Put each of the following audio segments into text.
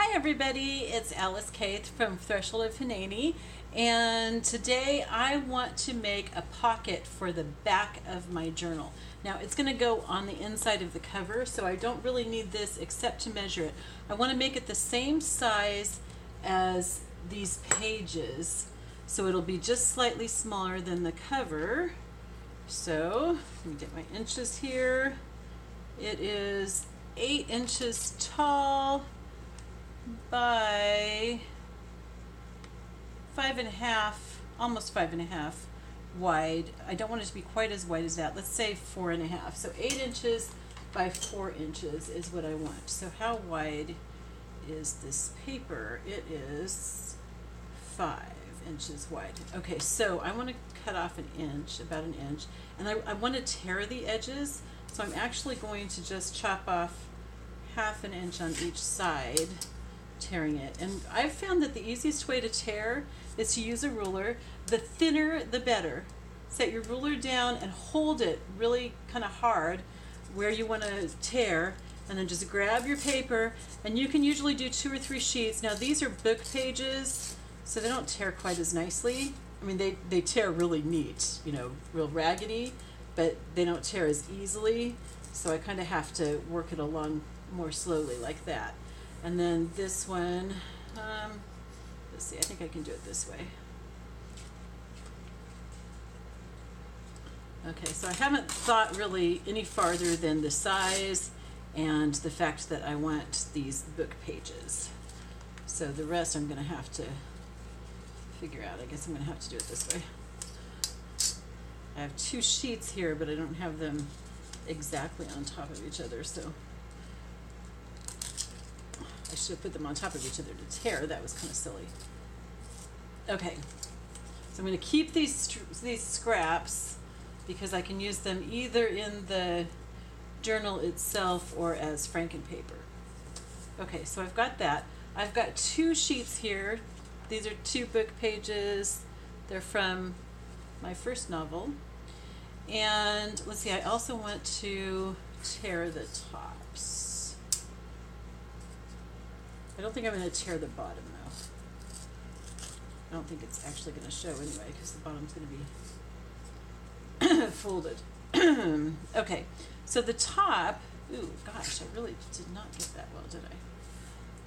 Hi everybody, it's Alyce-Kay from Threshold of Hineni, and today I want to make a pocket for the back of my journal. Now it's going to go on the inside of the cover, so I don't really need this except to measure it. I want to make it the same size as these pages, so it'll be just slightly smaller than the cover. So let me get my inches here. It is 8 inches tall by 5.5, almost 5.5 wide. I don't want it to be quite as wide as that. Let's say 4.5. So 8 inches by 4 inches is what I want. So how wide is this paper? It is 5 inches wide. Okay, so I want to cut off an inch, about an inch, and I want to tear the edges. So I'm actually going to just chop off 1/2 inch on each side, tearing it. And I've found that the easiest way to tear is to use a ruler. The thinner the better. Set your ruler down and hold it really kind of hard where you want to tear, and then just grab your paper, and you can usually do 2 or 3 sheets. Now these are book pages, so they don't tear quite as nicely. I mean, they tear really neat, you know, real raggedy, but they don't tear as easily, so I kind of have to work it along more slowly like that. And then this one, let's see, I think I can do it this way. Okay, so I haven't thought really any farther than the size and the fact that I want these book pages. So the rest I'm going to have to figure out. I guess I'm going to have to do it this way. I have 2 sheets here, but I don't have them exactly on top of each other, so I should have put them on top of each other to tear. That was kind of silly. Okay, so I'm going to keep these scraps because I can use them either in the journal itself or as frankenpaper. Okay, so I've got that. I've got 2 sheets here. These are 2 book pages. They're from my first novel. And let's see, I also want to tear the tops. I don't think I'm going to tear the bottom though. I don't think it's actually going to show anyway because the bottom's going to be folded. Okay, so the top, ooh, gosh, I really did not get that well, did I?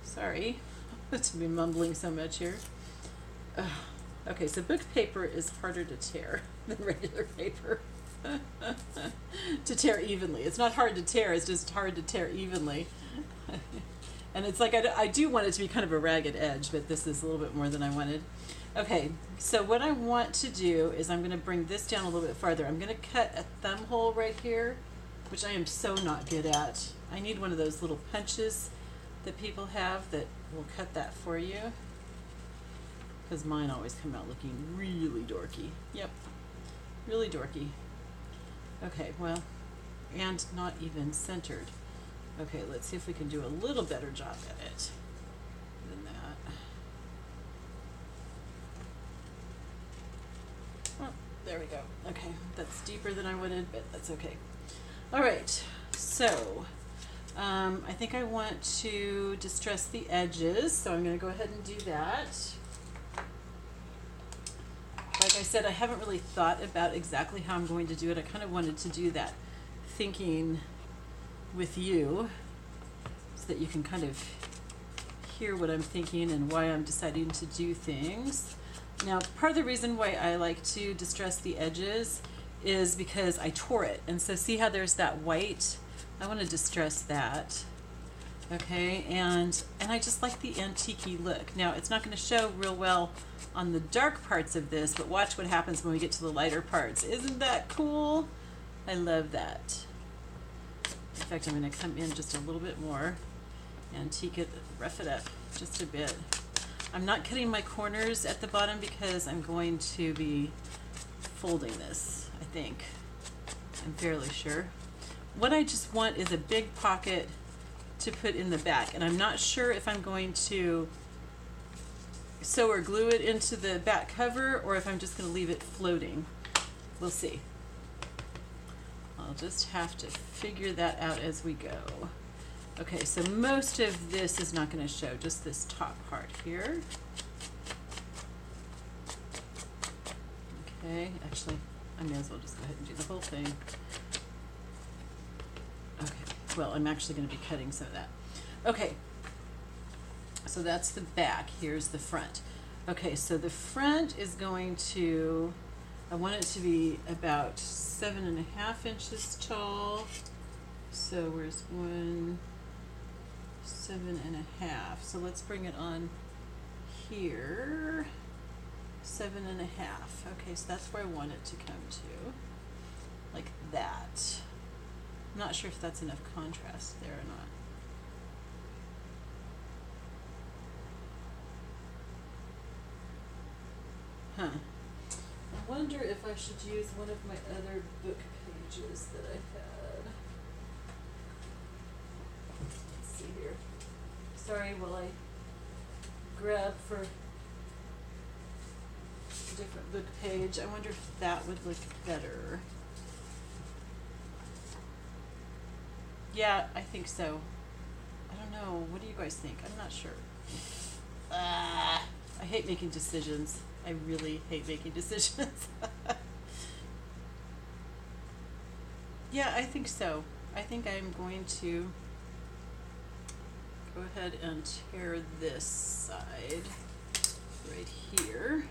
Sorry to be mumbling so much here. Okay, so book paper is harder to tear than regular paper. To tear evenly. It's not hard to tear, it's just hard to tear evenly. And it's like I do want it to be kind of a ragged edge, but this is a little bit more than I wanted. Okay, so what I want to do is I'm going to bring this down a little bit farther. I'm going to cut a thumb hole right here, which I am so not good at. I need one of those little punches that people have that will cut that for you, because mine always come out looking really dorky. Yep, really dorky. Okay, well, and not even centered. Okay, let's see if we can do a little better job at it than that. Oh, there we go. Okay, that's deeper than I wanted, but that's okay. All right, so I think I want to distress the edges, so I'm going to go ahead and do that. Like I said, I haven't really thought about exactly how I'm going to do it. I kind of wanted to do that thinking with you so that you can kind of hear what I'm thinking and why I'm deciding to do things. Now, part of the reason why I like to distress the edges is because I tore it. And so see how there's that white? I want to distress that. Okay, and I just like the antique-y look. Now, it's not going to show real well on the dark parts of this, but watch what happens when we get to the lighter parts. Isn't that cool? I love that. In fact, I'm going to come in just a little bit more, antique it, rough it up just a bit. I'm not cutting my corners at the bottom because I'm going to be folding this, I think. I'm fairly sure. What I just want is a big pocket to put in the back, and I'm not sure if I'm going to sew or glue it into the back cover or if I'm just going to leave it floating. We'll see. I'll just have to figure that out as we go. Okay, so most of this is not going to show, just this top part here. Okay, actually, I may as well just go ahead and do the whole thing. Okay, well, I'm actually going to be cutting some of that. Okay, so that's the back. Here's the front. Okay, so the front is going to, I want it to be about 7.5 inches tall. So where's 1, 7.5. So let's bring it on here. 7.5. Okay, so that's where I want it to come to, like that. I'm not sure if that's enough contrast there or not. Huh. I wonder if I should use one of my other book pages that I had. Let's see here. Sorry while I grab for a different book page. I wonder if that would look better. Yeah, I think so. I don't know. What do you guys think? I'm not sure. I hate making decisions. I really hate making decisions. Yeah, I think so. I think I'm going to go ahead and tear this side right here.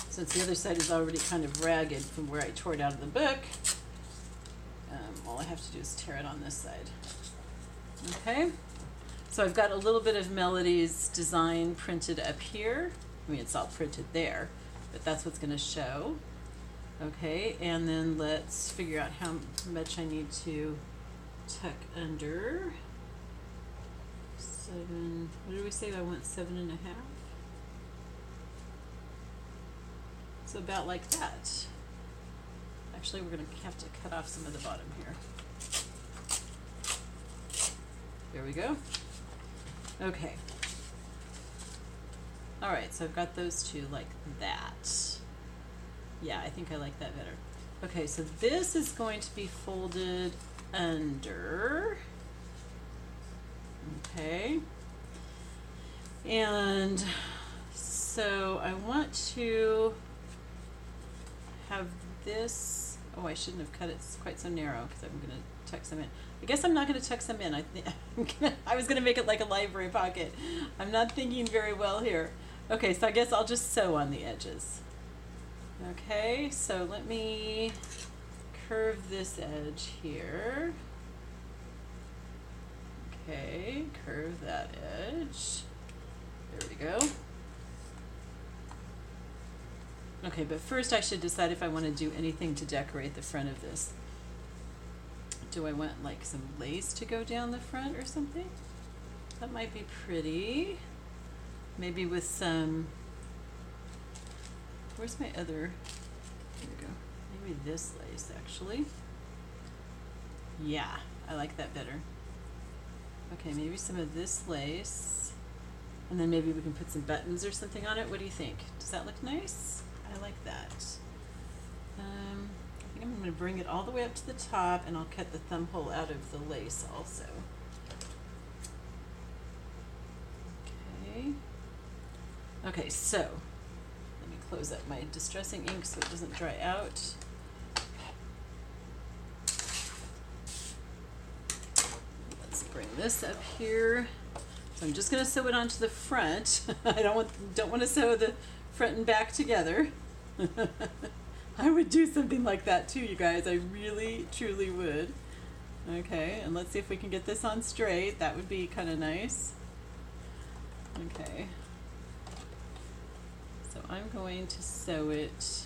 Since the other side is already kind of ragged from where I tore it out of the book, all I have to do is tear it on this side. Okay, so I've got a little bit of Melody's design printed up here. I mean, it's all printed there, but that's what's going to show. Okay, and then let's figure out how much I need to tuck under. 7, what did we say? I want 7.5. So about like that. Actually, we're going to have to cut off some of the bottom here. There we go. Okay. All right, so I've got those two like that. Yeah, I think I like that better. Okay, so this is going to be folded under. Okay. And so I want to have this, oh, I shouldn't have cut it quite so narrow because I'm going to tuck some in. I guess I'm not going to tuck some in. I was going to make it like a library pocket. I'm not thinking very well here. Okay, so I guess I'll just sew on the edges. Okay, so let me curve this edge here. Okay, curve that edge. There we go. Okay, but first I should decide if I want to do anything to decorate the front of this. Do I want like some lace to go down the front or something? That might be pretty. Maybe with some, where's my other, here we go. Maybe this lace actually. Yeah, I like that better. Okay, maybe some of this lace. And then maybe we can put some buttons or something on it. What do you think? Does that look nice? I like that. I think I'm going to bring it all the way up to the top, and I'll cut the thumb hole out of the lace also. Okay. Okay, so let me close up my distressing ink so it doesn't dry out. Let's bring this up here. So I'm just going to sew it onto the front. I don't want to sew the front and back together. I would do something like that too, you guys. I really, truly would. Okay, and let's see if we can get this on straight. That would be kind of nice. Okay. So I'm going to sew it.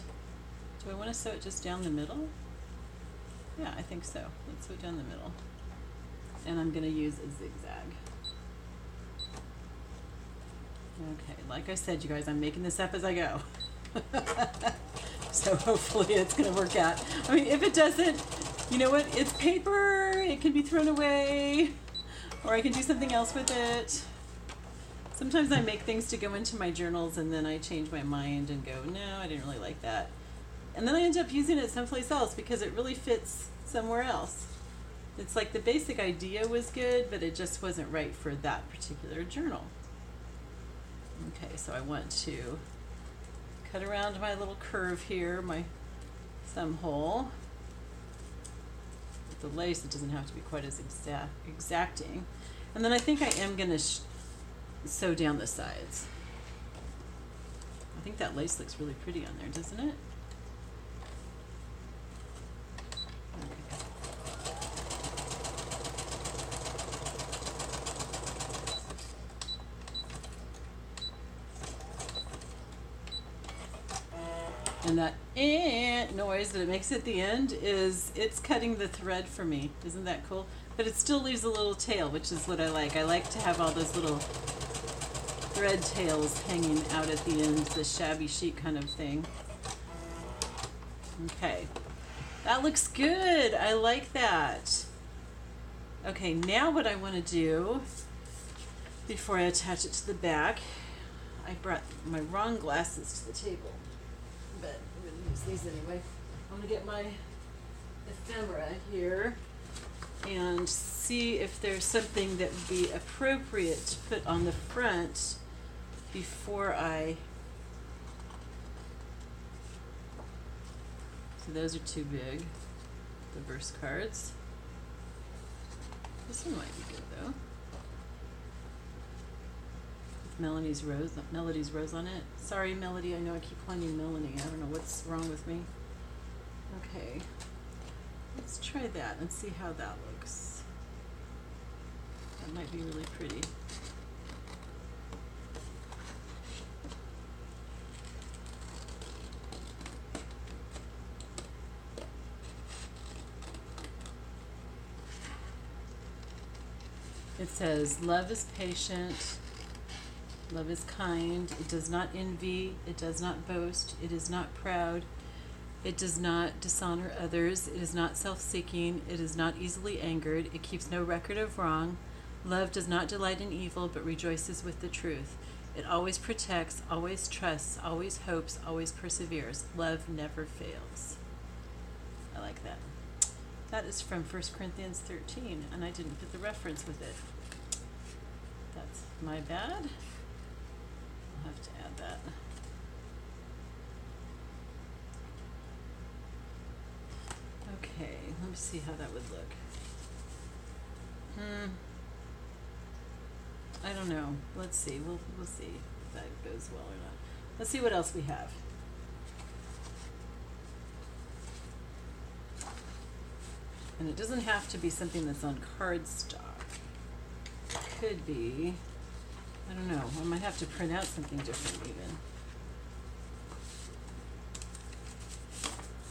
Do I want to sew it just down the middle? Yeah, I think so. Let's sew it down the middle. And I'm going to use a zigzag. Okay, like I said, you guys, I'm making this up as I go. So hopefully it's going to work out. I mean, if it doesn't, you know what? It's paper. It can be thrown away. Or I can do something else with it. Sometimes I make things to go into my journals and then I change my mind and go, no, I didn't really like that. And then I end up using it someplace else because it really fits somewhere else. It's like the basic idea was good, but it just wasn't right for that particular journal. Okay, so I want to cut around my little curve here, my thumb hole. With the lace, it doesn't have to be quite as exacting. And then I think I am going to sew down the sides. I think that lace looks really pretty on there, doesn't it? And that noise that it makes at the end it's cutting the thread for me. Isn't that cool? But it still leaves a little tail, which is what I like. I like to have all those little thread tails hanging out at the end, the shabby chic kind of thing. Okay, that looks good. I like that. Okay, now what I want to do before I attach it to the back, I brought my wrong glasses to the table, but I'm going to use these anyway. I'm going to get my ephemera here and see if there's something that would be appropriate to put on the front before I... So those are too big, the verse cards. This one might be good though. With Melody's rose on it. Sorry, Melody, I know I keep calling you Melanie. I don't know what's wrong with me. Okay, let's try that and see how that looks. That might be really pretty. It says, love is patient, love is kind, it does not envy, it does not boast, it is not proud, it does not dishonor others, it is not self-seeking, it is not easily angered, it keeps no record of wrong, love does not delight in evil, but rejoices with the truth. It always protects, always trusts, always hopes, always perseveres. Love never fails. I like that. That is from 1 Corinthians 13, and I didn't put the reference with it. That's my bad. I'll have to add that. Okay, let me see how that would look. I don't know. Let's see. We'll see if that goes well or not. Let's see what else we have. And it doesn't have to be something that's on cardstock. It could be, I don't know, I might have to print out something different even.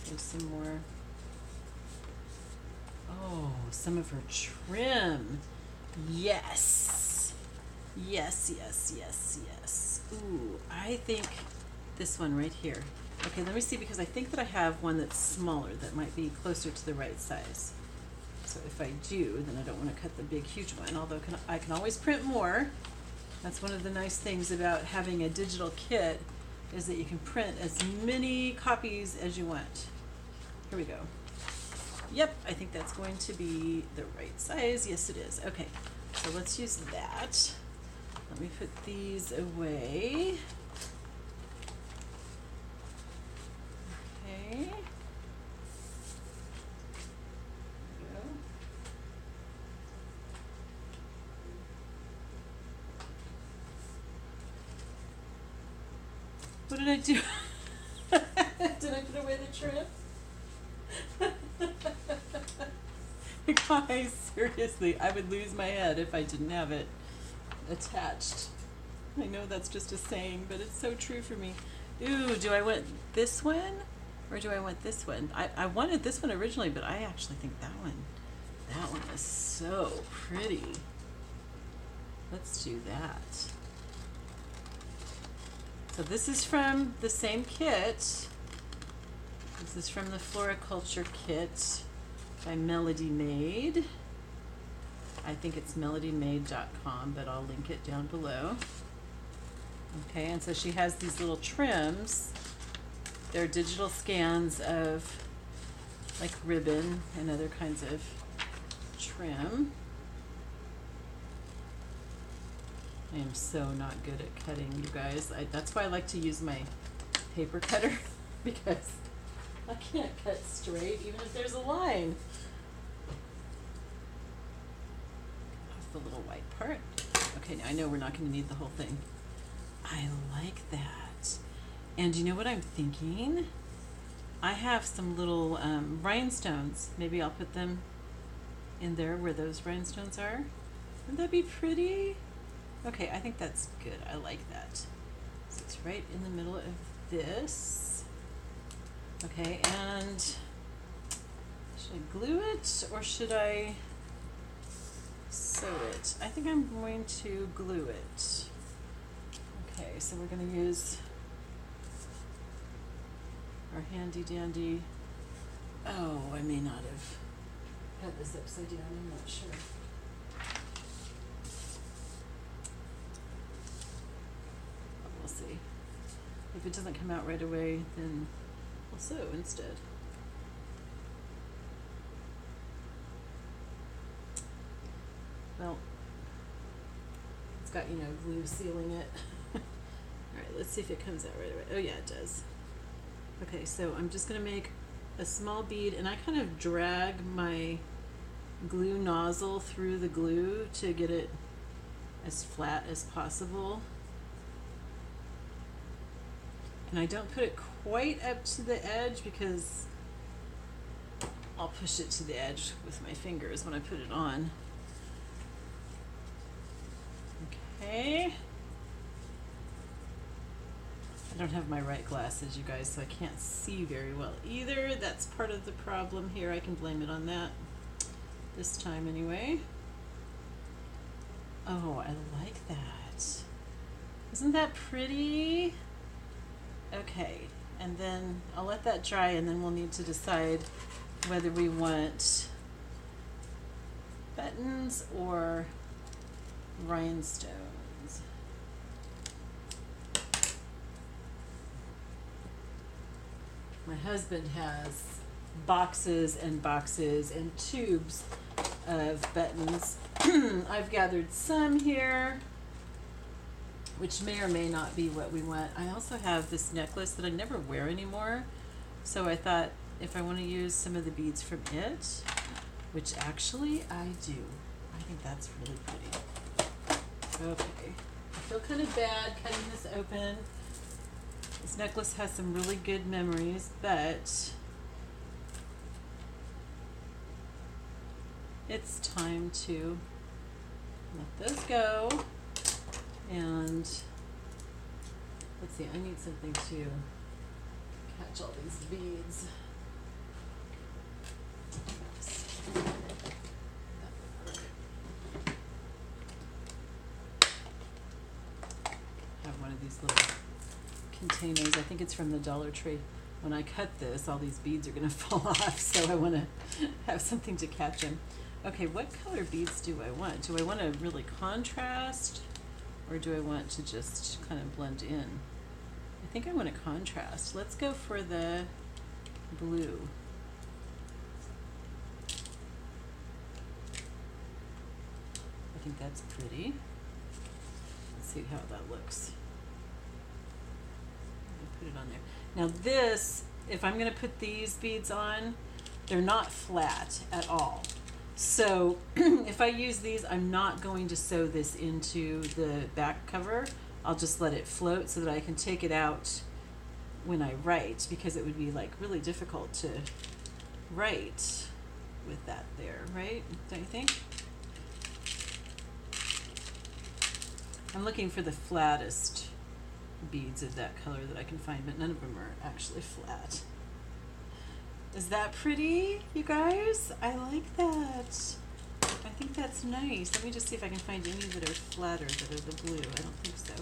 There's some more. Oh, some of her trim. Yes. Yes, yes, yes, yes. Ooh, I think this one right here. Okay, let me see, because I think that I have one that's smaller that might be closer to the right size. So if I do, then I don't want to cut the big, huge one, although I can always print more. That's one of the nice things about having a digital kit, is that you can print as many copies as you want. Here we go. Yep, I think that's going to be the right size. Yes, it is. Okay, so let's use that. Let me put these away. Okay. What did I do? Did I put away the trim? Guys, seriously, I would lose my head if I didn't have it attached. I know that's just a saying, but it's so true for me. Ooh, do I want this one or do I want this one? I wanted this one originally, but I actually think that one is so pretty. Let's do that. So this is from the same kit. This is from the Floriculture kit by MelodiMade. I think it's MelodiMade.com, but I'll link it down below. Okay, and so she has these little trims. They're digital scans of like ribbon and other kinds of trim. I am so not good at cutting, you guys. That's why I like to use my paper cutter because I can't cut straight even if there's a line. Off the little white part. Okay, now I know we're not going to need the whole thing. I like that. And you know what I'm thinking? I have some little rhinestones. Maybe I'll put them in there where those rhinestones are. Wouldn't that be pretty? Okay, I think that's good. I like that. So it's right in the middle of this. Okay, and should I glue it or should I sew it? I think I'm going to glue it. Okay, so we're going to use our handy dandy. Oh, I may not have had this upside down. I'm not sure. We'll see. If it doesn't come out right away, then we'll sew instead. Well, it's got, glue sealing it. All right, let's see if it comes out right away. Oh yeah, it does. Okay, so I'm just gonna make a small bead, and I kind of drag my glue nozzle through the glue to get it as flat as possible. And I don't put it quite up to the edge because I'll push it to the edge with my fingers when I put it on. Okay. I don't have my right glasses, you guys, so I can't see very well either. That's part of the problem here. I can blame it on that this time anyway. Oh, I like that. Isn't that pretty? Okay, and then I'll let that dry, and then we'll need to decide whether we want buttons or rhinestones. My husband has boxes and boxes and tubes of buttons. I've gathered some here, which may or may not be what we want. I also have this necklace that I never wear anymore, so I thought if I want to use some of the beads from it, which actually I do. I think that's really pretty. Okay, I feel kind of bad cutting this open. This necklace has some really good memories, but it's time to let those go. And let's see, I need something to catch all these beads. I have one of these little containers. I think it's from the Dollar Tree. When I cut this, all these beads are going to fall off, so I want to have something to catch them. Okay, what color beads do I want? Do I want to really contrast, or do I want to just kind of blend in? I think I want to contrast. Let's go for the blue. I think that's pretty. Let's see how that looks. Put it on there. Now this, if I'm going to put these beads on, they're not flat at all. So if I use these, I'm not going to sew this into the back cover. I'll just let it float so that I can take it out when I write, because it would be like really difficult to write with that there, right? Don't you think? I'm looking for the flattest beads of that color that I can find, but none of them are actually flat. Is that pretty, you guys? I like that. I think that's nice. Let me just see if I can find any that are flatter that are the blue. I don't think so.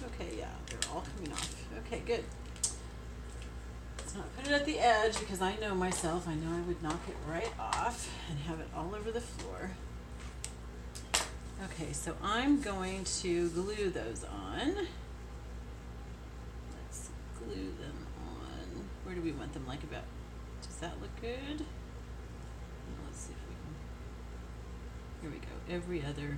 Okay, yeah, they're all coming off. Okay, good. Let's not put it at the edge, because I know myself. I know I would knock it right off and have it all over the floor. Okay, so I'm going to glue those on. Let's glue them on. Where do we want them? Like about, does that look good? Let's see if we can Here we go. Every other